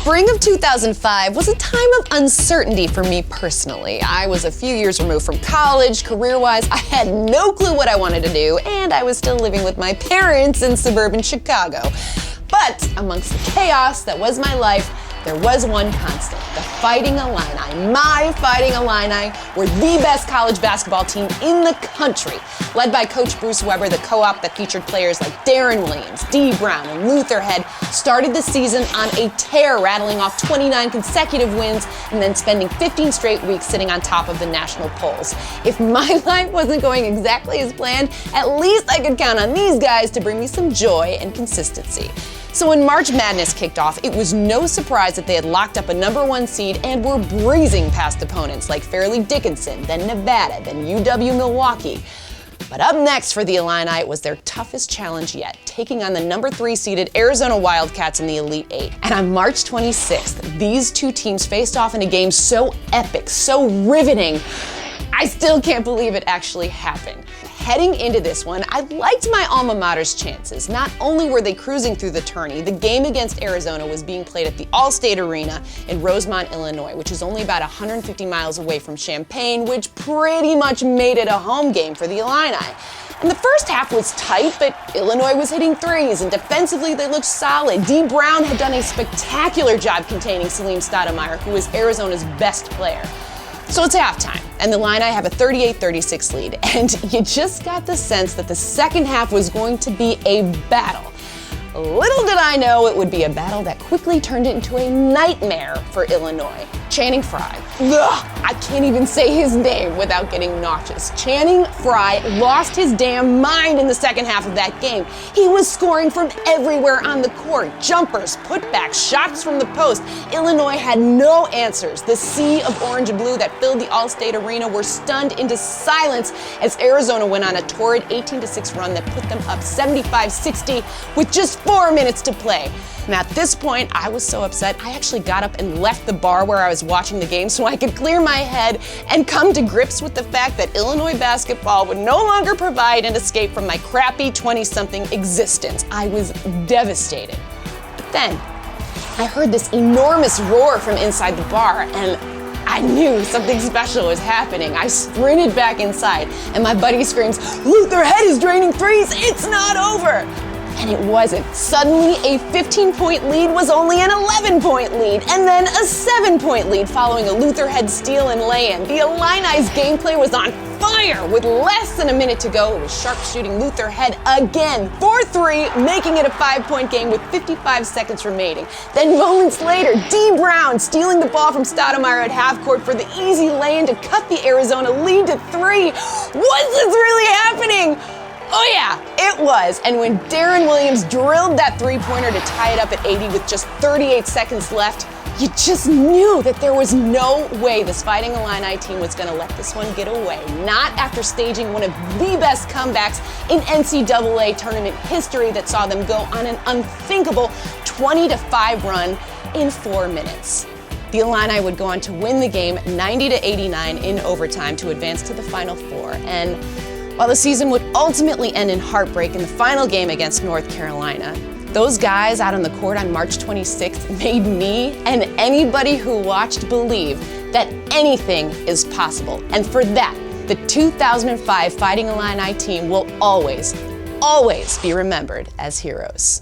spring of 2005 was a time of uncertainty for me personally. I was a few years removed from college. Career-wise, I had no clue what I wanted to do, and I was still living with my parents in suburban Chicago. But amongst the chaos that was my life, there was one constant: the Fighting Illini. My Fighting Illini were the best college basketball team in the country. Led by Coach Bruce Weber, the co-op that featured players like Deron Williams, Dee Brown, and Luther Head started the season on a tear, rattling off 29 consecutive wins and then spending 15 straight weeks sitting on top of the national polls. If my life wasn't going exactly as planned, at least I could count on these guys to bring me some joy and consistency. So when March Madness kicked off, it was no surprise that they had locked up a #1 seed and were breezing past opponents like Fairleigh Dickinson, then Nevada, then UW Milwaukee. But up next for the Illini was their toughest challenge yet, taking on the #3 seeded Arizona Wildcats in the Elite Eight. And on March 26th, these two teams faced off in a game so epic, so riveting, I still can't believe it actually happened. Heading into this one, I liked my alma mater's chances. Not only were they cruising through the tourney, the game against Arizona was being played at the All-State Arena in Rosemont, Illinois, which is only about 150 miles away from Champaign, which pretty much made it a home game for the Illini. And the first half was tight, but Illinois was hitting threes, and defensively they looked solid. Dee Brown had done a spectacular job containing Salim Stoudemire, who was Arizona's best player. So it's halftime, and the Illini have a 38-36 lead, and you just got the sense that the second half was going to be a battle. Little did I know it would be a battle that quickly turned into a nightmare for Illinois. Channing Frye. Ugh, I can't even say his name without getting nauseous. Channing Frye lost his damn mind in the second half of that game. He was scoring from everywhere on the court. Jumpers, putbacks, shots from the post. Illinois had no answers. The sea of orange and blue that filled the All-State Arena were stunned into silence as Arizona went on a torrid 18-6 run that put them up 75-60 with just 4 minutes to play. And at this point, I was so upset, I actually got up and left the bar where I was watching the game so I could clear my head and come to grips with the fact that Illinois basketball would no longer provide an escape from my crappy 20-something existence. I was devastated. But then, I heard this enormous roar from inside the bar, and I knew something special was happening. I sprinted back inside, and my buddy screams, "Luther Head is draining threes, it's not over!" And it wasn't. Suddenly, a 15-point lead was only an 11-point lead, and then a 7-point lead following a Luther Head steal and lay-in. The Illini's gameplay was on fire. With less than a minute to go, it was sharpshooting Luther Head again for 3, making it a 5-point game with 55 seconds remaining. Then moments later, Dee Brown stealing the ball from Stoudemire at half court for the easy lay-in to cut the Arizona lead to 3. Was this really happening? Oh yeah, it was. And when Deron Williams drilled that three-pointer to tie it up at 80 with just 38 seconds left, you just knew that there was no way this Fighting Illini team was going to let this one get away. Not after staging one of the best comebacks in NCAA tournament history that saw them go on an unthinkable 20-5 run in 4 minutes. The Illini would go on to win the game 90-89 in overtime to advance to the Final Four. And while the season would ultimately end in heartbreak in the final game against North Carolina, those guys out on the court on March 26th made me and anybody who watched believe that anything is possible. And for that, the 2005 Fighting Illini team will always, always be remembered as heroes.